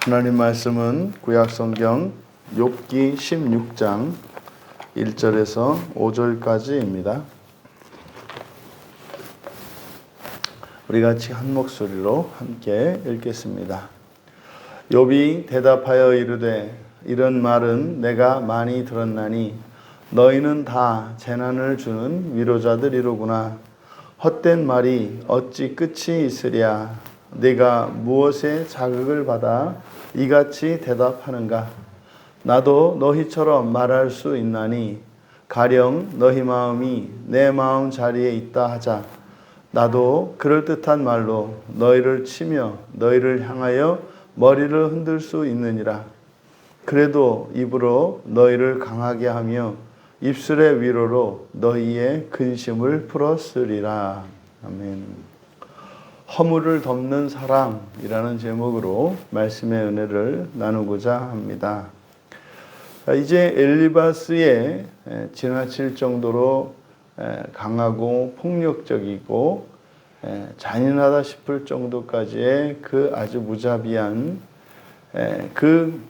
하나님 말씀은 구약성경 욥기 16장 1절에서 5절까지입니다. 우리 같이 한 목소리로 함께 읽겠습니다. 욥이 대답하여 이르되 이런 말은 내가 많이 들었나니 너희는 다 재난을 주는 위로자들이로구나. 헛된 말이 어찌 끝이 있으랴. 네가 무엇에 자극을 받아 이같이 대답하는가. 나도 너희처럼 말할 수 있나니 가령 너희 마음이 내 마음 자리에 있다 하자. 나도 그럴듯한 말로 너희를 치며 너희를 향하여 머리를 흔들 수 있느니라. 그래도 입으로 너희를 강하게 하며 입술의 위로로 너희의 근심을 풀었으리라. 아멘. 허물을 덮는 사랑이라는 제목으로 말씀의 은혜를 나누고자 합니다. 이제 엘리바스의 지나칠 정도로 강하고 폭력적이고 잔인하다 싶을 정도까지의 그 아주 무자비한 그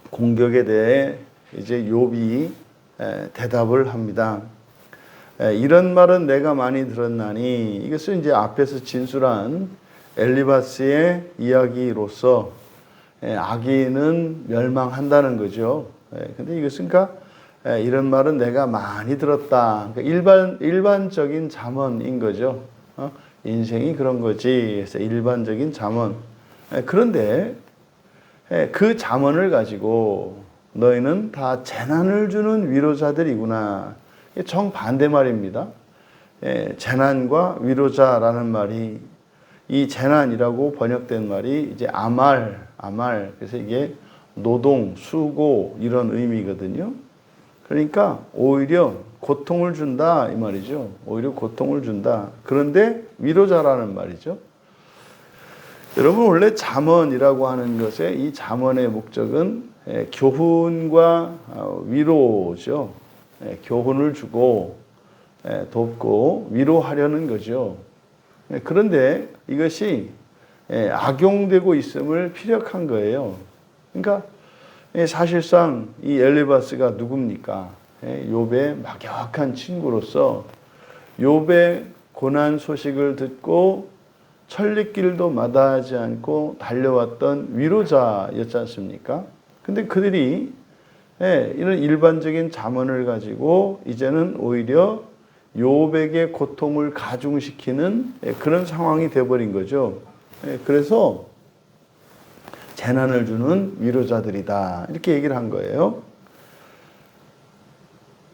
공격에 대해 이제 욥이 대답을 합니다. 이런 말은 내가 많이 들었나니, 이것은 이제 앞에서 진술한 엘리바스의 이야기로서 악인은 멸망한다는 거죠. 근데 이것은 그러니까 이런 말은 내가 많이 들었다. 그러니까 일반적인 잠언인 거죠. 인생이 그런 거지. 그래서 일반적인 잠언. 그런데 그 잠언을 가지고 너희는 다 재난을 주는 위로자들이구나. 정반대 말입니다. 재난과 위로자라는 말이, 이 재난이라고 번역된 말이 이제 아말. 그래서 이게 노동, 수고 이런 의미거든요. 그러니까 오히려 고통을 준다 이 말이죠. 오히려 고통을 준다. 그런데 위로자라는 말이죠. 여러분, 원래 잠언이라고 하는 것의 이 잠언의 목적은 교훈과 위로죠. 교훈을 주고 돕고 위로하려는 거죠. 그런데 이것이 악용되고 있음을 피력한 거예요. 그러니까 사실상 이 엘리바스가 누굽니까? 욥의 막역한 친구로서 욥의 고난 소식을 듣고 천리길도 마다하지 않고 달려왔던 위로자였지 않습니까? 근데 그들이 이런 일반적인 잠언을 가지고 이제는 오히려 욥에게 고통을 가중시키는 그런 상황이 되어버린 거죠. 그래서 재난을 주는 위로자들이다, 이렇게 얘기를 한 거예요.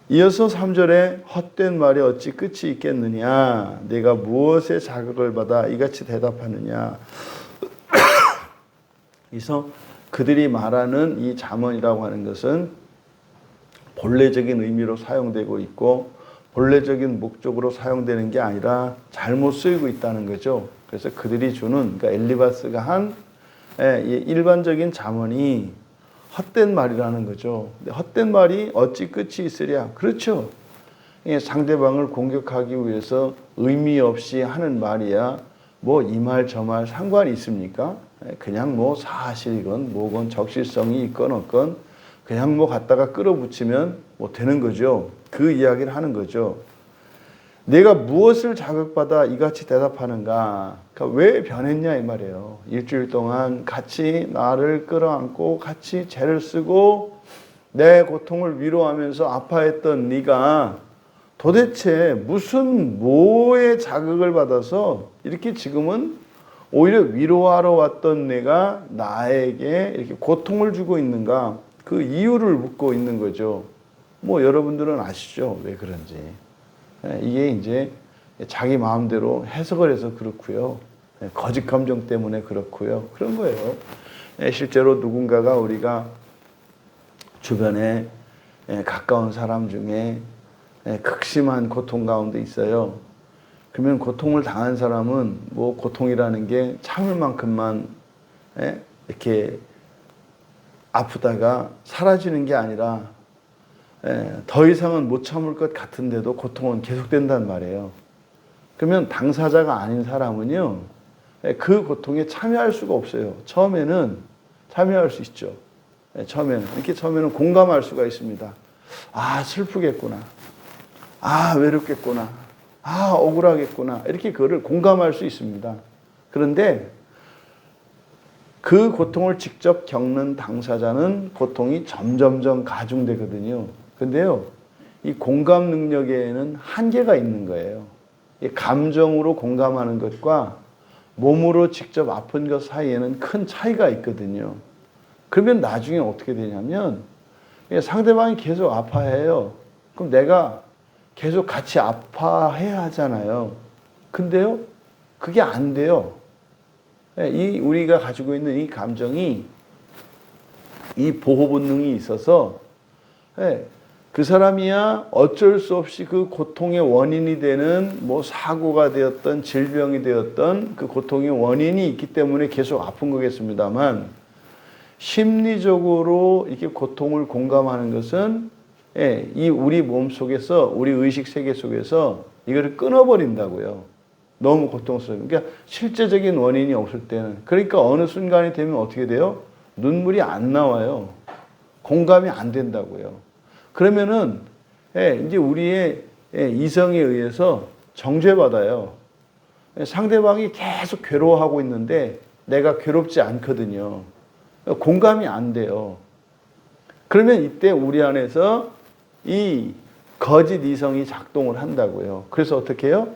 이어서 3절에 헛된 말이 어찌 끝이 있겠느냐. 네가 무엇에 자극을 받아 이같이 대답하느냐. 그래서 그들이 말하는 이 잠언이라고 하는 것은 본래적인 의미로 사용되고 있고 본래적인 목적으로 사용되는 게 아니라 잘못 쓰이고 있다는 거죠. 그래서 그들이 주는, 그러니까 엘리바스가 한 일반적인 잠언이 헛된 말이라는 거죠. 헛된 말이 어찌 끝이 있으랴. 그렇죠. 상대방을 공격하기 위해서 의미 없이 하는 말이야 뭐 이 말 저 말 상관이 있습니까? 그냥 뭐 사실이건 뭐건 적실성이 있건 없건 그냥 뭐 갖다가 끌어붙이면 뭐 되는 거죠. 그 이야기를 하는 거죠. 내가 무엇을 자극받아 이같이 대답하는가? 그러니까 왜 변했냐 이 말이에요. 일주일 동안 같이 나를 끌어안고 같이 죄를 쓰고 내 고통을 위로하면서 아파했던 네가 도대체 무슨 뭐에 자극을 받아서 이렇게 지금은 오히려 위로하러 왔던 내가 나에게 이렇게 고통을 주고 있는가? 그 이유를 묻고 있는 거죠. 뭐 여러분들은 아시죠? 왜 그런지. 이게 이제 자기 마음대로 해석을 해서 그렇고요. 거짓 감정 때문에 그렇고요. 그런 거예요. 실제로 누군가가 우리가 주변에 가까운 사람 중에 극심한 고통 가운데 있어요. 그러면 고통을 당한 사람은 뭐 고통이라는 게 참을 만큼만 이렇게 아프다가 사라지는 게 아니라 더 이상은 못 참을 것 같은데도 고통은 계속된단 말이에요. 그러면 당사자가 아닌 사람은요, 그 고통에 참여할 수가 없어요. 처음에는 참여할 수 있죠. 처음에는. 이렇게 처음에는 공감할 수가 있습니다. 아, 슬프겠구나. 아, 외롭겠구나. 아, 억울하겠구나. 이렇게 그거를 공감할 수 있습니다. 그런데 그 고통을 직접 겪는 당사자는 고통이 점점점 가중되거든요. 근데요, 이 공감 능력에는 한계가 있는 거예요. 이 감정으로 공감하는 것과 몸으로 직접 아픈 것 사이에는 큰 차이가 있거든요. 그러면 나중에 어떻게 되냐면 상대방이 계속 아파해요. 그럼 내가 계속 같이 아파해야 하잖아요. 근데요, 그게 안 돼요. 이 우리가 가지고 있는 이 감정이 이 보호 본능이 있어서 그 사람이야 어쩔 수 없이 그 고통의 원인이 되는 뭐 사고가 되었던 질병이 되었던 그 고통의 원인이 있기 때문에 계속 아픈 거겠습니다만 심리적으로 이렇게 고통을 공감하는 것은 이 우리 몸 속에서 우리 의식 세계 속에서 이거를 끊어버린다고요. 너무 고통스러워요. 그러니까 실제적인 원인이 없을 때는 그러니까 어느 순간이 되면 어떻게 돼요? 눈물이 안 나와요. 공감이 안 된다고요. 그러면은 이제 우리의 이성에 의해서 정죄받아요. 상대방이 계속 괴로워하고 있는데 내가 괴롭지 않거든요. 공감이 안 돼요. 그러면 이때 우리 안에서 이 거짓 이성이 작동을 한다고요. 그래서 어떻게 해요?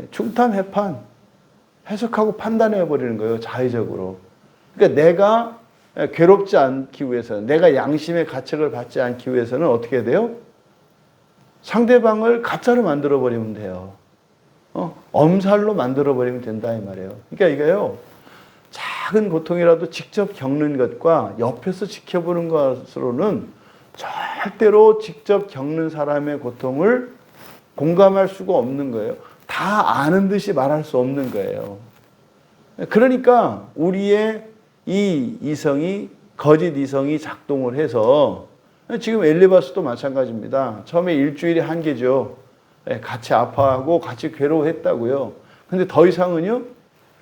중탐해판, 해석하고 판단해버리는 거예요. 자의적으로. 그러니까 내가 괴롭지 않기 위해서는, 내가 양심의 가책을 받지 않기 위해서는 어떻게 돼요? 상대방을 가짜로 만들어버리면 돼요. 엄살로 만들어버리면 된다 이 말이에요. 그러니까 이거요, 작은 고통이라도 직접 겪는 것과 옆에서 지켜보는 것으로는 절대로 직접 겪는 사람의 고통을 공감할 수가 없는 거예요. 다 아는 듯이 말할 수 없는 거예요. 그러니까 우리의 이 이성이, 거짓 이성이 작동을 해서 지금 엘리바스도 마찬가지입니다. 처음에 일주일이 한계죠. 같이 아파하고 같이 괴로워했다고요. 근데 더 이상은요,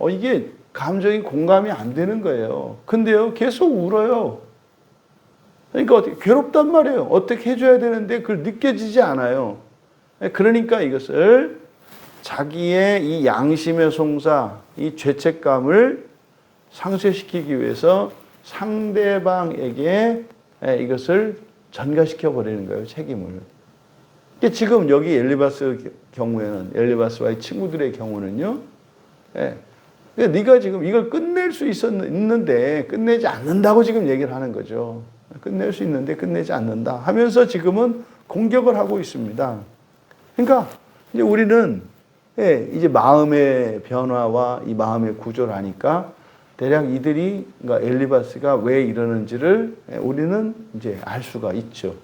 이게 감정이 공감이 안 되는 거예요. 근데요, 계속 울어요. 그러니까 어떻게, 괴롭단 말이에요. 어떻게 해줘야 되는데 그걸 느껴지지 않아요. 그러니까 이것을 자기의 이 양심의 송사, 이 죄책감을 상쇄시키기 위해서 상대방에게 이것을 전가시켜 버리는 거예요, 책임을. 지금 여기 엘리바스 경우에는, 엘리바스와의 친구들의 경우는요, 네가 지금 이걸 끝낼 수 있는데 끝내지 않는다고 지금 얘기를 하는 거죠. 끝낼 수 있는데 끝내지 않는다 하면서 지금은 공격을 하고 있습니다. 그러니까 이제 우리는 이제 마음의 변화와 이 마음의 구조를 아니까 대략 이들이, 그러니까 엘리바스가 왜 이러는지를 우리는 이제 알 수가 있죠.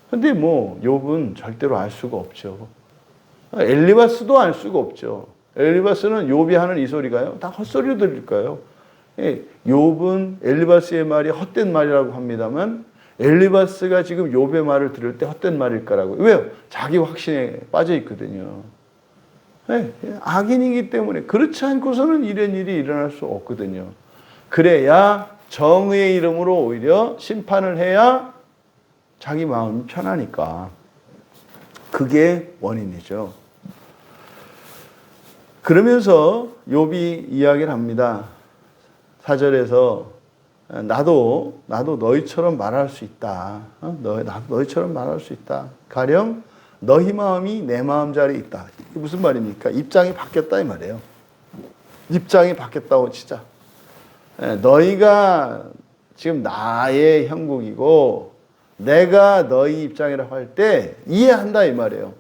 근데 뭐 욥은 절대로 알 수가 없죠. 엘리바스도 알 수가 없죠. 엘리바스는 욥이 하는 이 소리가요, 다 헛소리로 들릴까요? 욥은 엘리바스의 말이 헛된 말이라고 합니다만 엘리바스가 지금 욥의 말을 들을 때 헛된 말일 거라고. 왜요? 자기 확신에 빠져 있거든요. 악인이기 때문에. 그렇지 않고서는 이런 일이 일어날 수 없거든요. 그래야 정의의 이름으로 오히려 심판을 해야 자기 마음이 편하니까. 그게 원인이죠. 그러면서 욥이 이야기를 합니다. 4절에서 나도 너희처럼 말할 수 있다. 너희처럼 말할 수 있다. 가령 너희 마음이 내 마음자리에 있다. 이게 무슨 말입니까? 입장이 바뀌었다 이 말이에요. 입장이 바뀌었다고 치자. 너희가 지금 나의 형국이고 내가 너희 입장이라고 할 때 이해한다 이 말이에요.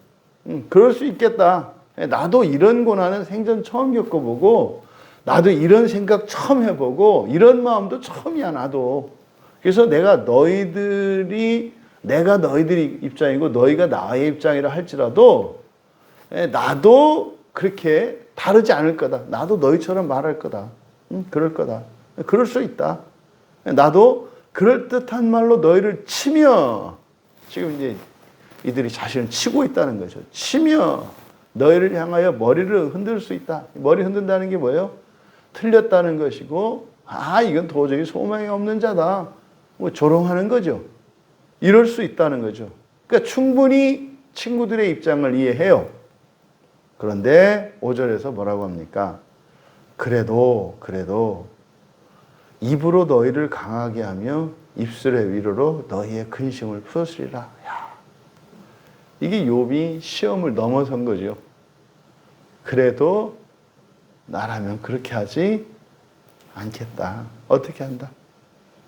그럴 수 있겠다. 나도 이런 고난은 생전 처음 겪어보고 나도 이런 생각 처음 해보고 이런 마음도 처음이야 나도. 그래서 내가 너희들이 입장이고 너희가 나의 입장이라 할지라도 나도 그렇게 다르지 않을 거다. 나도 너희처럼 말할 거다. 그럴 거다. 그럴 수 있다. 나도 그럴듯한 말로 너희를 치며, 지금 이제 이들이 자신을 치고 있다는 거죠. 치며 너희를 향하여 머리를 흔들 수 있다. 머리 흔든다는 게 뭐예요? 틀렸다는 것이고 이건 도저히 소망이 없는 자다. 뭐 조롱하는 거죠. 이럴 수 있다는 거죠. 그러니까 충분히 친구들의 입장을 이해해요. 그런데 5절에서 뭐라고 합니까? 그래도 입으로 너희를 강하게 하며 입술의 위로로 너희의 근심을 풀었으리라. 야, 이게 욥이 시험을 넘어선 거죠. 그래도 나라면 그렇게 하지 않겠다. 어떻게 한다?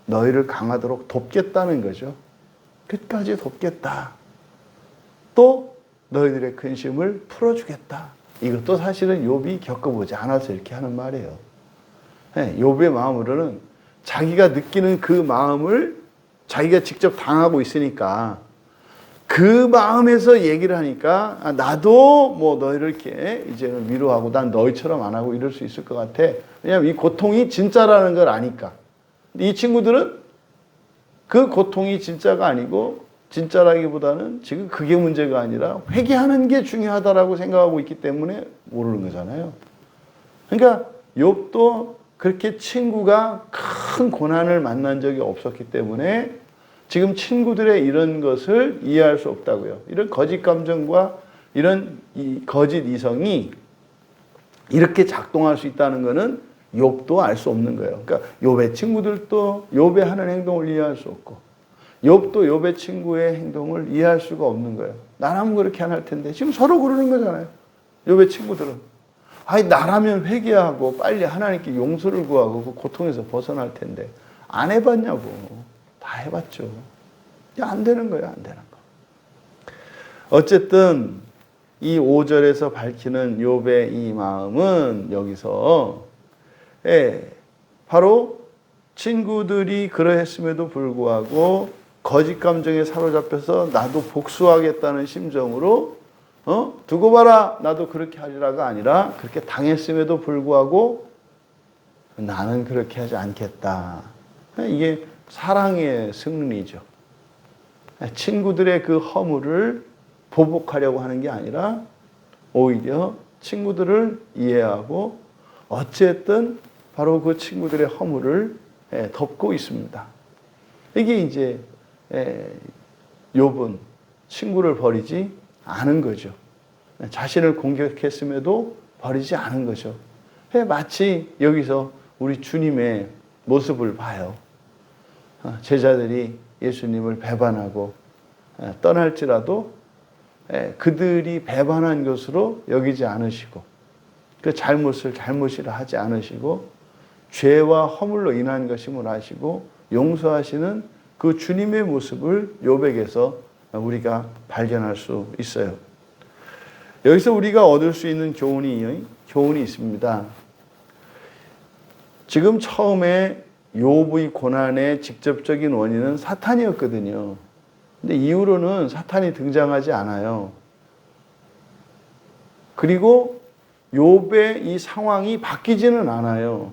너희를 강하도록 돕겠다는 거죠. 끝까지 돕겠다. 또 너희들의 근심을 풀어주겠다. 이것도 사실은 욥이 겪어보지 않아서 이렇게 하는 말이에요. 욥의 마음으로는 자기가 느끼는 그 마음을 자기가 직접 당하고 있으니까 그 마음에서 얘기를 하니까 나도 뭐 너희를 이렇게 이제는 위로하고 난 너희처럼 안 하고 이럴 수 있을 것 같아. 왜냐하면 이 고통이 진짜라는 걸 아니까. 이 친구들은 그 고통이 진짜가 아니고 진짜라기보다는 지금 그게 문제가 아니라 회개하는 게 중요하다라고 생각하고 있기 때문에 모르는 거잖아요. 그러니까 욥도 그렇게 친구가 큰 고난을 만난 적이 없었기 때문에 지금 친구들의 이런 것을 이해할 수 없다고요. 이런 거짓 감정과 이런 이 거짓 이성이 이렇게 작동할 수 있다는 것은 욥도 알 수 없는 거예요. 그러니까 욥의 친구들도 욥의 하는 행동을 이해할 수 없고 욥도 욥의 친구의 행동을 이해할 수가 없는 거예요. 나라면 그렇게 안 할 텐데 지금 서로 그러는 거잖아요. 욥의 친구들은 나라면 회개하고 빨리 하나님께 용서를 구하고 그 고통에서 벗어날 텐데 안 해봤냐고. 다 해봤죠. 안 되는 거예요. 안 되는 거. 어쨌든 이 5절에서 밝히는 욥의 이 마음은 여기서 바로 친구들이 그러했음에도 불구하고 거짓 감정에 사로잡혀서 나도 복수하겠다는 심정으로 두고 봐라 나도 그렇게 하리라가 아니라 그렇게 당했음에도 불구하고 나는 그렇게 하지 않겠다. 이게 사랑의 승리죠. 친구들의 그 허물을 보복하려고 하는 게 아니라 오히려 친구들을 이해하고 어쨌든 바로 그 친구들의 허물을 덮고 있습니다. 이게 이제 욥은 친구를 버리지 않은 거죠. 자신을 공격했음에도 버리지 않은 거죠. 마치 여기서 우리 주님의 모습을 봐요. 제자들이 예수님을 배반하고 떠날지라도 그들이 배반한 것으로 여기지 않으시고 그 잘못을 잘못이라 하지 않으시고 죄와 허물로 인한 것임을 아시고 용서하시는 그 주님의 모습을 욥에게서 우리가 발견할 수 있어요. 여기서 우리가 얻을 수 있는 교훈이 있습니다. 지금 처음에 욥의 고난의 직접적인 원인은 사탄이었거든요. 근데 이후로는 사탄이 등장하지 않아요. 그리고 욥의 이 상황이 바뀌지는 않아요.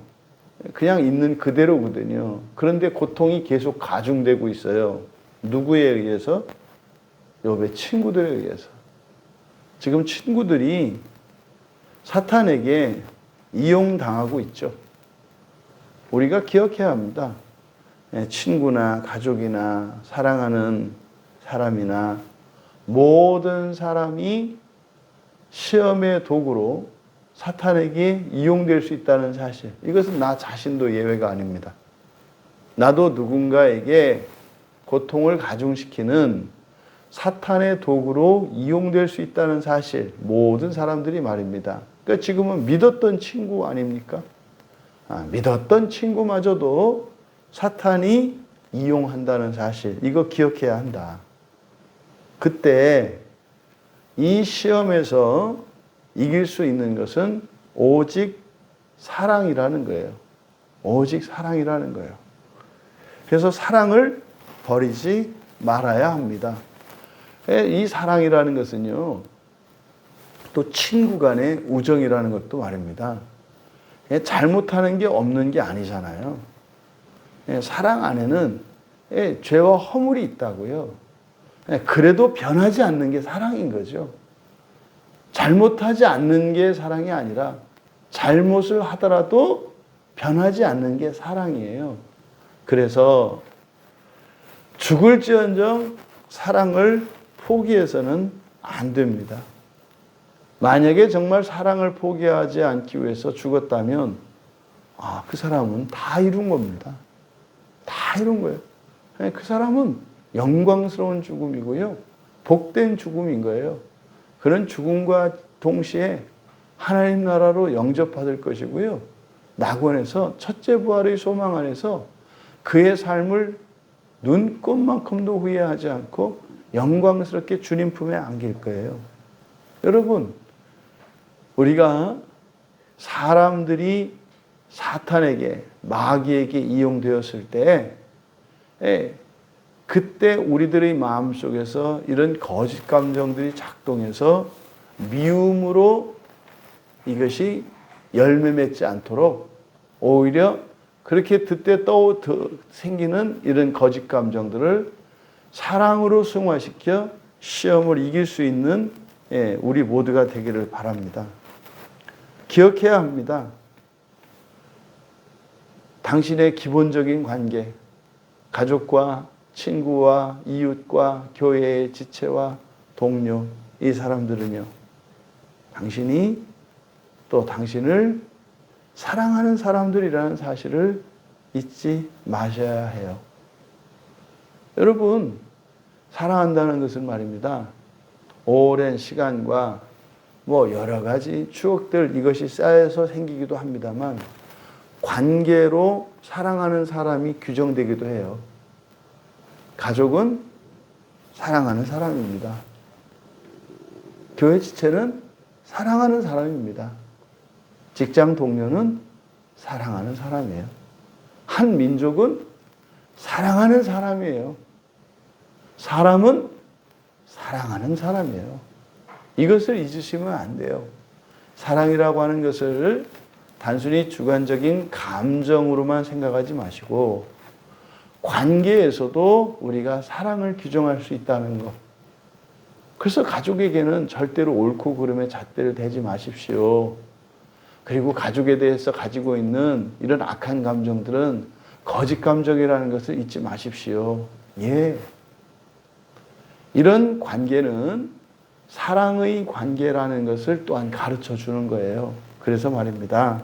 그냥 있는 그대로거든요. 그런데 고통이 계속 가중되고 있어요. 누구에 의해서? 욥의 친구들에 의해서. 지금 친구들이 사탄에게 이용당하고 있죠. 우리가 기억해야 합니다. 친구나 가족이나 사랑하는 사람이나 모든 사람이 시험의 도구로 사탄에게 이용될 수 있다는 사실. 이것은 나 자신도 예외가 아닙니다. 나도 누군가에게 고통을 가중시키는 사탄의 도구로 이용될 수 있다는 사실. 모든 사람들이 말입니다. 그러니까 지금은 믿었던 친구 아닙니까? 믿었던 친구마저도 사탄이 이용한다는 사실. 이거 기억해야 한다. 그때 이 시험에서 이길 수 있는 것은 오직 사랑이라는 거예요. 오직 사랑이라는 거예요. 그래서 사랑을 버리지 말아야 합니다. 이 사랑이라는 것은요, 또 친구 간의 우정이라는 것도 말입니다. 잘못하는 게 없는 게 아니잖아요. 사랑 안에는 죄와 허물이 있다고요. 그래도 변하지 않는 게 사랑인 거죠. 잘못하지 않는 게 사랑이 아니라 잘못을 하더라도 변하지 않는 게 사랑이에요. 그래서 죽을지언정 사랑을 포기해서는 안 됩니다. 만약에 정말 사랑을 포기하지 않기 위해서 죽었다면 그 사람은 다 이룬 겁니다. 다 이룬 거예요. 그 사람은 영광스러운 죽음이고요. 복된 죽음인 거예요. 그런 죽음과 동시에 하나님 나라로 영접받을 것이고요. 낙원에서 첫째 부활의 소망 안에서 그의 삶을 눈꼽만큼도 후회하지 않고 영광스럽게 주님 품에 안길 거예요. 여러분, 우리가 사람들이 사탄에게, 마귀에게 이용되었을 때 그때 우리들의 마음속에서 이런 거짓 감정들이 작동해서 미움으로 이것이 열매 맺지 않도록 오히려 그렇게 그때 생기는 이런 거짓 감정들을 사랑으로 승화시켜 시험을 이길 수 있는 우리 모두가 되기를 바랍니다. 기억해야 합니다. 당신의 기본적인 관계, 가족과 친구와 이웃과 교회의 지체와 동료, 이 사람들은요, 당신이 또 당신을 사랑하는 사람들이라는 사실을 잊지 마셔야 해요. 여러분, 사랑한다는 것은 말입니다. 오랜 시간과 여러 가지 추억들, 이것이 쌓여서 생기기도 합니다만 관계로 사랑하는 사람이 규정되기도 해요. 가족은 사랑하는 사람입니다. 교회 지체는 사랑하는 사람입니다. 직장 동료는 사랑하는 사람이에요. 한 민족은 사랑하는 사람이에요. 사람은 사랑하는 사람이에요. 이것을 잊으시면 안 돼요. 사랑이라고 하는 것을 단순히 주관적인 감정으로만 생각하지 마시고 관계에서도 우리가 사랑을 규정할 수 있다는 것. 그래서 가족에게는 절대로 옳고 그름에 잣대를 대지 마십시오. 그리고 가족에 대해서 가지고 있는 이런 악한 감정들은 거짓 감정이라는 것을 잊지 마십시오. 이런 관계는 사랑의 관계라는 것을 또한 가르쳐 주는 거예요. 그래서 말입니다.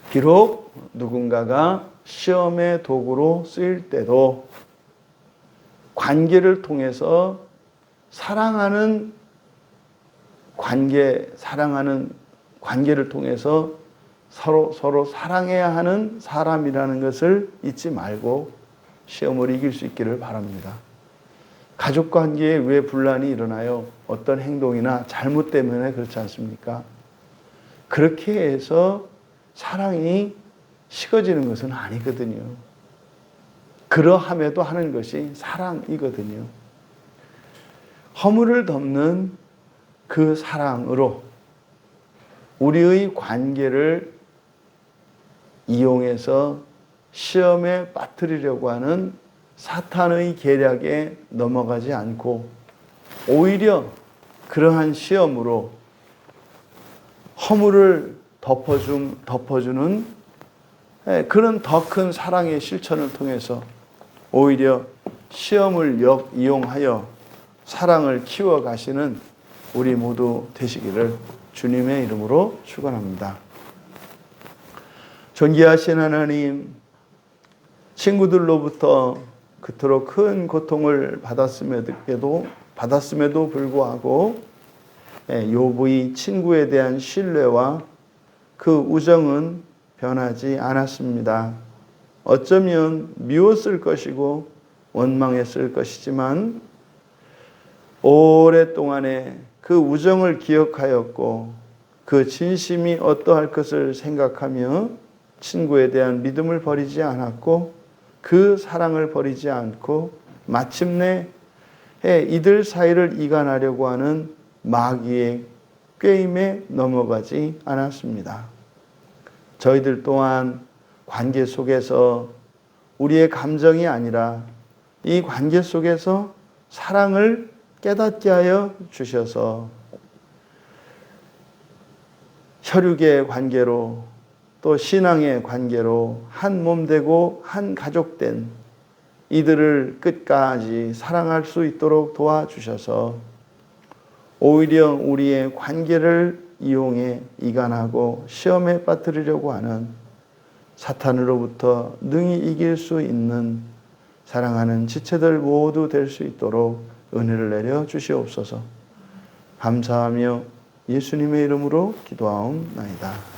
비록 누군가가 시험의 도구로 쓰일 때도 관계를 통해서 사랑하는 관계를 통해서 서로 사랑해야 하는 사람이라는 것을 잊지 말고 시험을 이길 수 있기를 바랍니다. 가족 관계에 왜 분란이 일어나요? 어떤 행동이나 잘못 때문에 그렇지 않습니까? 그렇게 해서 사랑이 식어지는 것은 아니거든요. 그러함에도 하는 것이 사랑이거든요. 허물을 덮는 그 사랑으로 우리의 관계를 이용해서 시험에 빠뜨리려고 하는 사탄의 계략에 넘어가지 않고 오히려 그러한 시험으로 허물을 덮어주는 그런 더 큰 사랑의 실천을 통해서 오히려 시험을 이용하여 사랑을 키워가시는 우리 모두 되시기를 주님의 이름으로 축원합니다. 존귀하신 하나님, 친구들로부터 그토록 큰 고통을 받았음에도 불구하고 욥의 친구에 대한 신뢰와 그 우정은 변하지 않았습니다. 어쩌면 미웠을 것이고 원망했을 것이지만 오랫동안에 그 우정을 기억하였고 그 진심이 어떠할 것을 생각하며 친구에 대한 믿음을 버리지 않았고 그 사랑을 버리지 않고 마침내 이들 사이를 이간하려고 하는 마귀의 꾀임에 넘어가지 않았습니다. 저희들 또한 관계 속에서 우리의 감정이 아니라 이 관계 속에서 사랑을 깨닫게 하여 주셔서 혈육의 관계로 또 신앙의 관계로 한 몸 되고 한 가족 된 이들을 끝까지 사랑할 수 있도록 도와주셔서 오히려 우리의 관계를 이용해 이간하고 시험에 빠뜨리려고 하는 사탄으로부터 능히 이길 수 있는 사랑하는 지체들 모두 될 수 있도록 은혜를 내려 주시옵소서. 감사하며 예수님의 이름으로 기도하옵나이다.